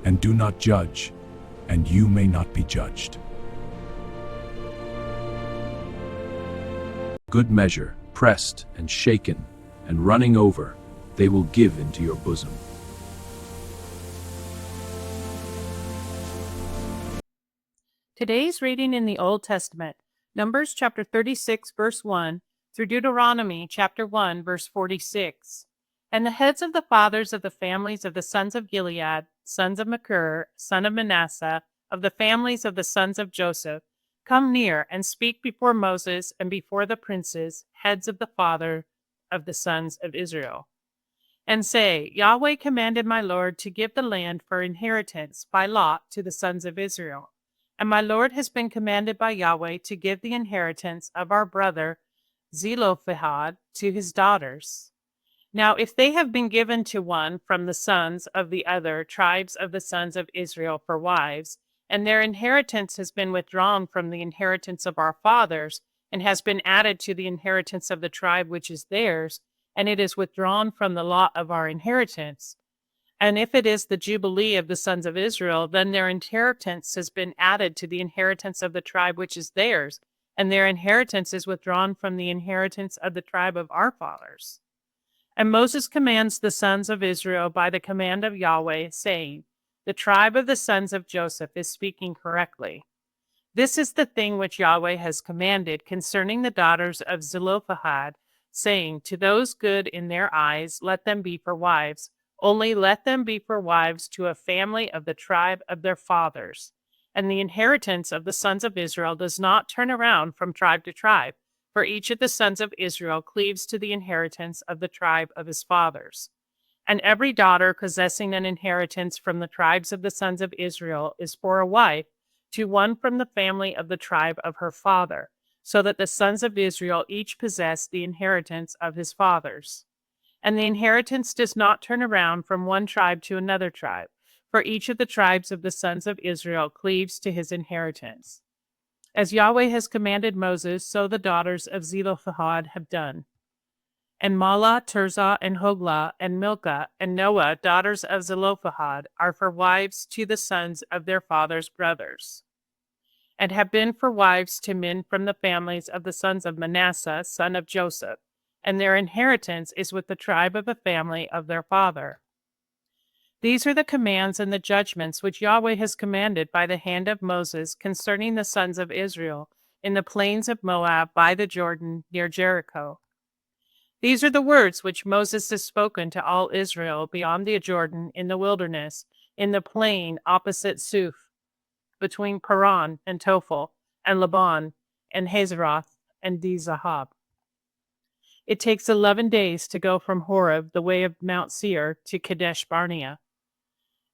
and do not judge, and you may not be judged. Good measure, pressed and shaken, and running over, they will give into your bosom. Today's reading in the Old Testament, Numbers chapter 36, verse 1, through Deuteronomy chapter 1, verse 46. And the heads of the fathers of the families of the sons of Gilead, sons of Machir, son of Manasseh, of the families of the sons of Joseph, come near and speak before Moses and before the princes, heads of the father of the sons of Israel. And say, Yahweh commanded my Lord to give the land for inheritance by lot to the sons of Israel. And my Lord has been commanded by Yahweh to give the inheritance of our brother Zelophehad to his daughters. Now, if they have been given to one from the sons of the other tribes of the sons of Israel for wives, and their inheritance has been withdrawn from the inheritance of our fathers, and has been added to the inheritance of the tribe which is theirs, and it is withdrawn from the lot of our inheritance, and if it is the Jubilee of the sons of Israel, then their inheritance has been added to the inheritance of the tribe which is theirs, and their inheritance is withdrawn from the inheritance of the tribe of our fathers. And Moses commands the sons of Israel by the command of Yahweh, saying, The tribe of the sons of Joseph is speaking correctly. This is the thing which Yahweh has commanded concerning the daughters of Zelophehad, saying, To those good in their eyes, let them be for wives. Only let them be for wives to a family of the tribe of their fathers. And the inheritance of the sons of Israel does not turn around from tribe to tribe, for each of the sons of Israel cleaves to the inheritance of the tribe of his fathers. And every daughter possessing an inheritance from the tribes of the sons of Israel is for a wife to one from the family of the tribe of her father, so that the sons of Israel each possess the inheritance of his fathers. And the inheritance does not turn around from one tribe to another tribe, for each of the tribes of the sons of Israel cleaves to his inheritance. As Yahweh has commanded Moses, so the daughters of Zelophehad have done. And Mahlah, Tirzah, and Hoglah, and Milcah, and Noah, daughters of Zelophehad, are for wives to the sons of their father's brothers, and have been for wives to men from the families of the sons of Manasseh, son of Joseph, and their inheritance is with the tribe of the family of their father. These are the commands and the judgments which Yahweh has commanded by the hand of Moses concerning the sons of Israel in the plains of Moab by the Jordan near Jericho. These are the words which Moses has spoken to all Israel beyond the Jordan in the wilderness, in the plain opposite Suph, between Paran and Tophel, and Laban, and Hazeroth, and Dizahab. It takes 11 days to go from Horeb, the way of Mount Seir, to Kadesh Barnea.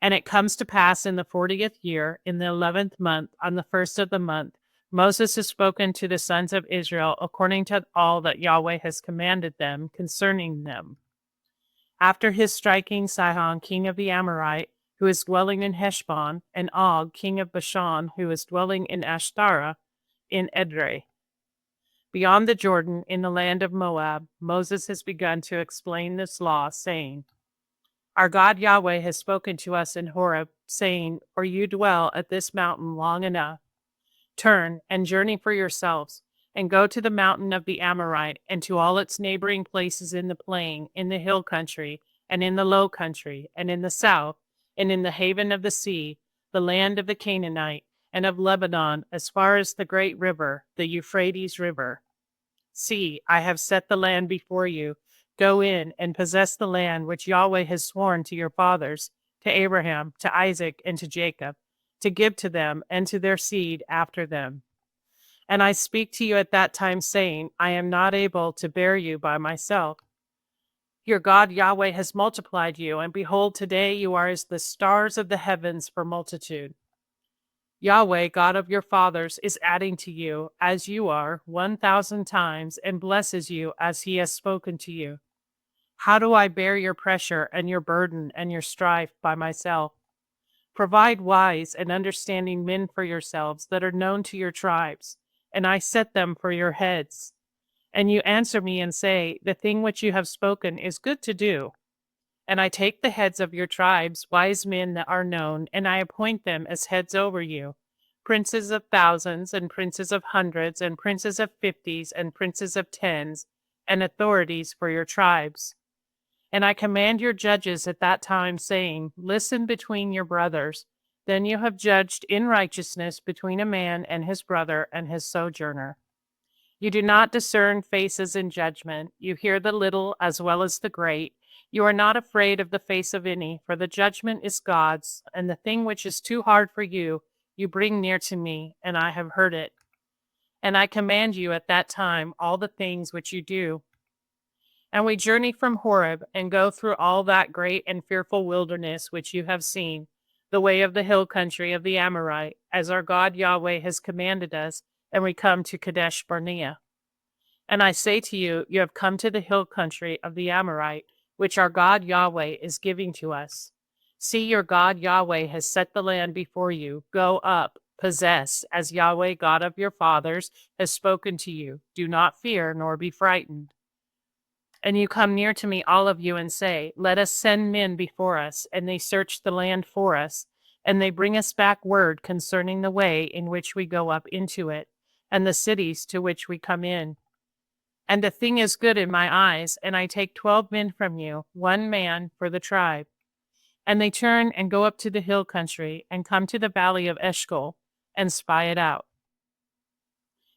And it comes to pass in the 40th year, in the 11th month, on the first of the month, Moses has spoken to the sons of Israel according to all that Yahweh has commanded them concerning them. After his striking Sihon, king of the Amorite, who is dwelling in Heshbon, and Og, king of Bashan, who is dwelling in Ashtara, in Edrei. Beyond the Jordan, in the land of Moab, Moses has begun to explain this law, saying, Our God Yahweh has spoken to us in Horeb, saying, For you dwell at this mountain long enough. Turn and journey for yourselves, and go to the mountain of the Amorite, and to all its neighboring places in the plain, in the hill country, and in the low country, and in the south, and in the haven of the sea, the land of the Canaanite, and of Lebanon, as far as the great river, the Euphrates River. See, I have set the land before you. Go in and possess the land which Yahweh has sworn to your fathers, to Abraham, to Isaac, and to Jacob, to give to them and to their seed after them. And I speak to you at that time, saying, I am not able to bear you by myself. Your God Yahweh has multiplied you, and behold, today you are as the stars of the heavens for multitude. Yahweh, God of your fathers, is adding to you, as you are, 1,000 times, and blesses you as he has spoken to you. How do I bear your pressure and your burden and your strife by myself? Provide wise and understanding men for yourselves that are known to your tribes, and I set them for your heads. And you answer me and say, The thing which you have spoken is good to do. And I take the heads of your tribes, wise men that are known, and I appoint them as heads over you, princes of thousands, and princes of hundreds, and princes of fifties, and princes of tens, and authorities for your tribes. And I command your judges at that time, saying, Listen between your brothers. Then you have judged in righteousness between a man and his brother and his sojourner. You do not discern faces in judgment. You hear the little as well as the great. You are not afraid of the face of any, for the judgment is God's, and the thing which is too hard for you, you bring near to me, and I have heard it. And I command you at that time all the things which you do. And we journey from Horeb, and go through all that great and fearful wilderness which you have seen, the way of the hill country of the Amorite, as our God Yahweh has commanded us, and we come to Kadesh Barnea. And I say to you, you have come to the hill country of the Amorite, which our God Yahweh is giving to us. See, your God Yahweh has set the land before you. Go up, possess, as Yahweh, God of your fathers, has spoken to you. Do not fear, nor be frightened. And you come near to me, all of you, and say, Let us send men before us, and they search the land for us, and they bring us back word concerning the way in which we go up into it, and the cities to which we come in. And the thing is good in my eyes, and I take 12 men from you, 1 man for the tribe. And they turn and go up to the hill country, and come to the valley of Eshcol, and spy it out.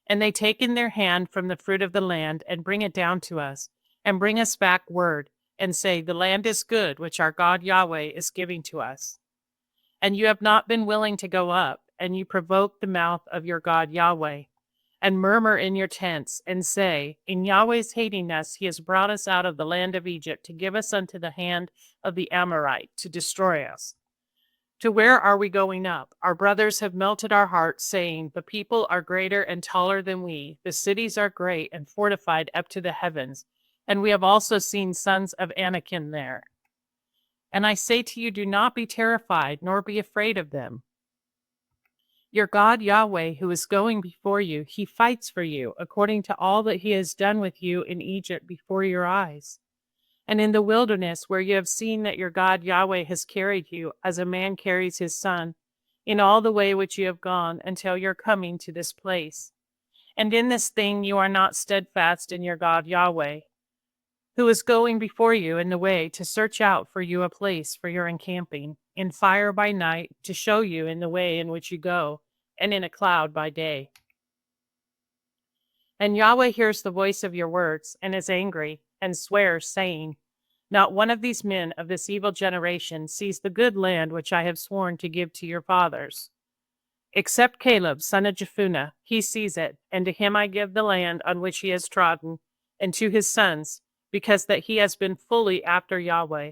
And they take in their hand from the fruit of the land, and bring it down to us, and bring us back word, and say, The land is good, which our God Yahweh is giving to us. And you have not been willing to go up, and you provoke the mouth of your God Yahweh, and murmur in your tents, and say, In Yahweh's hating us, he has brought us out of the land of Egypt to give us unto the hand of the Amorite, to destroy us. To where are we going up? Our brothers have melted our hearts, saying, The people are greater and taller than we. The cities are great and fortified up to the heavens. And we have also seen sons of Anakim there. And I say to you, do not be terrified, nor be afraid of them. Your God Yahweh, who is going before you, he fights for you, according to all that he has done with you in Egypt before your eyes. And in the wilderness, where you have seen that your God Yahweh has carried you, as a man carries his son, in all the way which you have gone, until your coming to this place. And in this thing you are not steadfast in your God Yahweh, who is going before you in the way to search out for you a place for your encamping, in fire by night, to show you in the way in which you go, and in a cloud by day. And Yahweh hears the voice of your words, and is angry, and swears, saying, Not one of these men of this evil generation sees the good land which I have sworn to give to your fathers. Except Caleb, son of Jephunneh, he sees it, and to him I give the land on which he has trodden, and to his sons, because that he has been fully after Yahweh.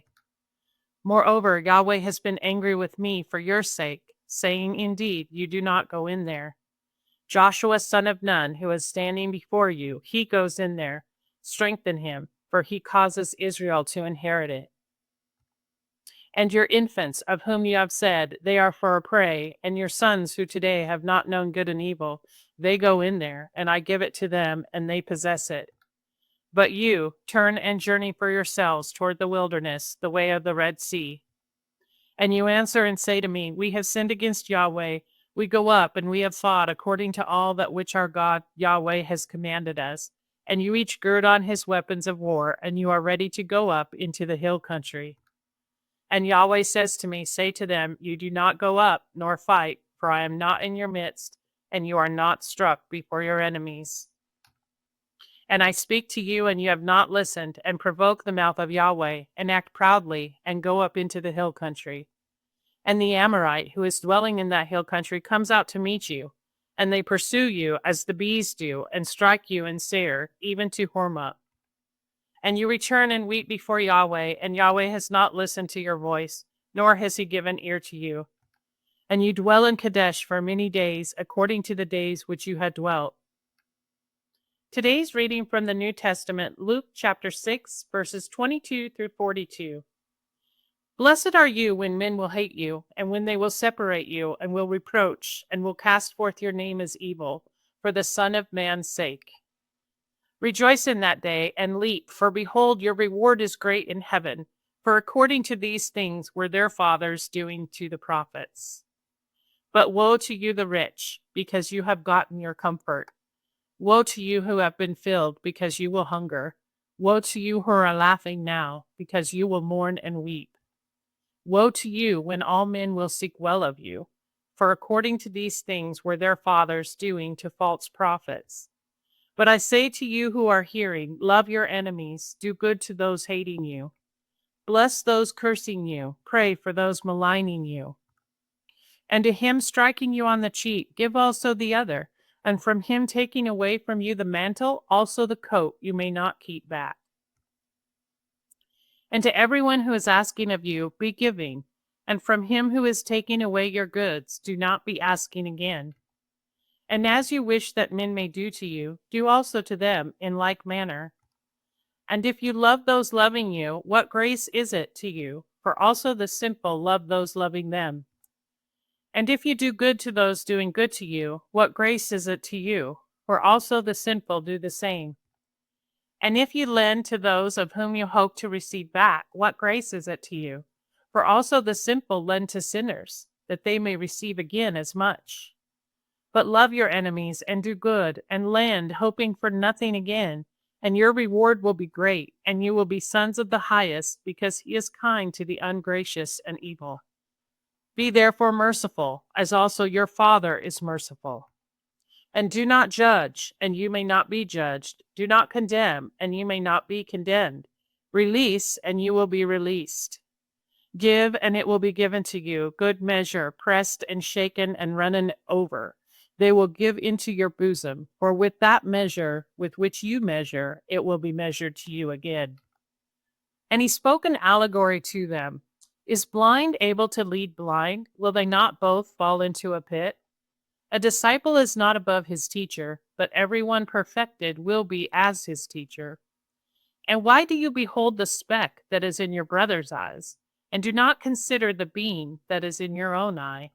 Moreover, Yahweh has been angry with me for your sake, saying, Indeed, you do not go in there. Joshua, son of Nun, who is standing before you, he goes in there. Strengthen him, for he causes Israel to inherit it. And your infants, of whom you have said, They are for a prey, and your sons, who today have not known good and evil, they go in there, and I give it to them, and they possess it. But you, turn and journey for yourselves toward the wilderness, the way of the Red Sea. And you answer and say to me, We have sinned against Yahweh. We go up, and we have fought according to all that which our God Yahweh has commanded us. And you each gird on his weapons of war, and you are ready to go up into the hill country. And Yahweh says to me, Say to them, You do not go up, nor fight, for I am not in your midst, and you are not struck before your enemies. And I speak to you, and you have not listened, and provoke the mouth of Yahweh, and act proudly, and go up into the hill country. And the Amorite, who is dwelling in that hill country, comes out to meet you, and they pursue you as the bees do, and strike you in Seir, even to Hormah. And you return and weep before Yahweh, and Yahweh has not listened to your voice, nor has he given ear to you. And you dwell in Kadesh for many days, according to the days which you had dwelt. Today's reading from the New Testament, Luke chapter 6, verses 22 through 42. Blessed are you when men will hate you, and when they will separate you, and will reproach, and will cast forth your name as evil, for the Son of Man's sake. Rejoice in that day, and leap, for behold, your reward is great in heaven, For according to these things were their fathers doing to the prophets. But woe to you the rich, because you have gotten your comfort. Woe to you who have been filled, because you will hunger. Woe to you who are laughing now, because you will mourn and weep. Woe to you when all men will seek well of you. For according to these things were their fathers doing to false prophets. But I say to you who are hearing, love your enemies, do good to those hating you. Bless those cursing you, pray for those maligning you. And to him striking you on the cheek, give also the other, and from him taking away from you the mantle, also the coat you may not keep back. And to everyone who is asking of you, be giving, and from him who is taking away your goods, do not be asking again. And as you wish that men may do to you, do also to them in like manner. And if you love those loving you, what grace is it to you? For also the simple love those loving them. And if you do good to those doing good to you, what grace is it to you? For also the sinful do the same. And if you lend to those of whom you hope to receive back, what grace is it to you? For also the simple lend to sinners, that they may receive again as much. But love your enemies, and do good, and lend, hoping for nothing again, and your reward will be great, and you will be sons of the highest, because he is kind to the ungracious and evil. Be therefore merciful, as also your Father is merciful. And do not judge, and you may not be judged. Do not condemn, and you may not be condemned. Release, and you will be released. Give, and it will be given to you, good measure, pressed and shaken and running over. They will give into your bosom, for with that measure with which you measure, it will be measured to you again. And he spoke an allegory to them. Is blind able to lead blind? Will they not both fall into a pit? A disciple is not above his teacher, but everyone perfected will be as his teacher. And why do you behold the speck that is in your brother's eyes, and do not consider the beam that is in your own eye?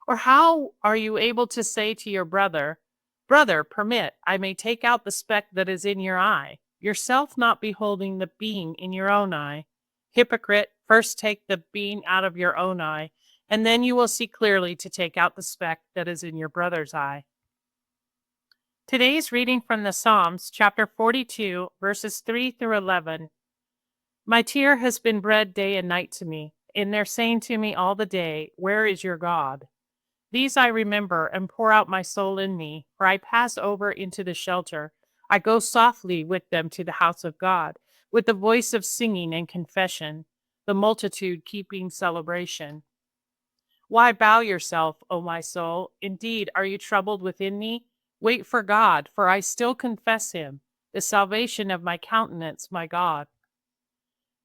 Or how are you able to say to your brother, Brother, permit, I may take out the speck that is in your eye, yourself not beholding the beam in your own eye? Hypocrite, first take the beam out of your own eye, and then you will see clearly to take out the speck that is in your brother's eye. Today's reading from the Psalms, chapter 42, verses 3 through 11. My tear has been bread day and night to me, in their saying to me all the day, Where is your God? These I remember and pour out my soul in me, for I pass over into the shelter. I go softly with them to the house of God, with the voice of singing and confession, the multitude keeping celebration. Why bow yourself, O my soul? Indeed, are you troubled within me? Wait for God, for I still confess him, the salvation of my countenance, my God.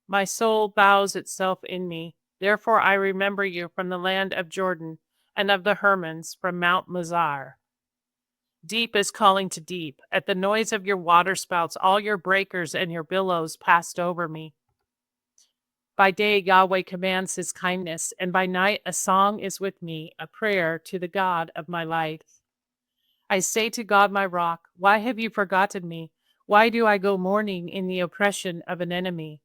My soul bows itself in me. Therefore I remember you from the land of Jordan, and of the Hermons from Mount Mizar. Deep is calling to deep. At the noise of your waterspouts, all your breakers and your billows passed over me. By day Yahweh commands his kindness, and by night a song is with me, a prayer to the God of my life. I say to God my rock, why have you forgotten me? Why do I go mourning in the oppression of an enemy?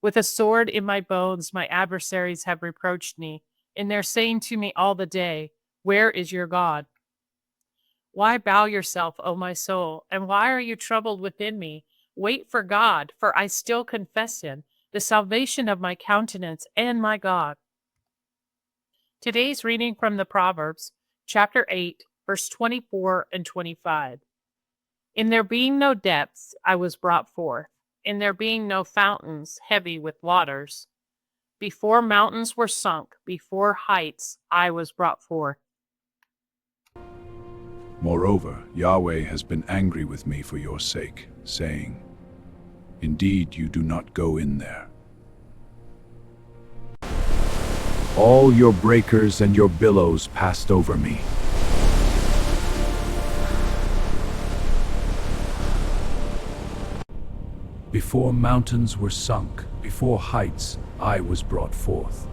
With a sword in my bones my adversaries have reproached me, in their saying to me all the day, Where is your God? Why bow yourself, O my soul, and why are you troubled within me? Wait for God, for I still confess him, the salvation of my countenance and my God. Today's reading from the Proverbs, chapter 8, verse 24 and 25. In there being no depths, I was brought forth. In there being no fountains heavy with waters. Before mountains were sunk, before heights, I was brought forth. Moreover, Yahweh has been angry with me for your sake, saying, Indeed, you do not go in there. All your breakers and your billows passed over me. Before mountains were sunk, before heights, I was brought forth.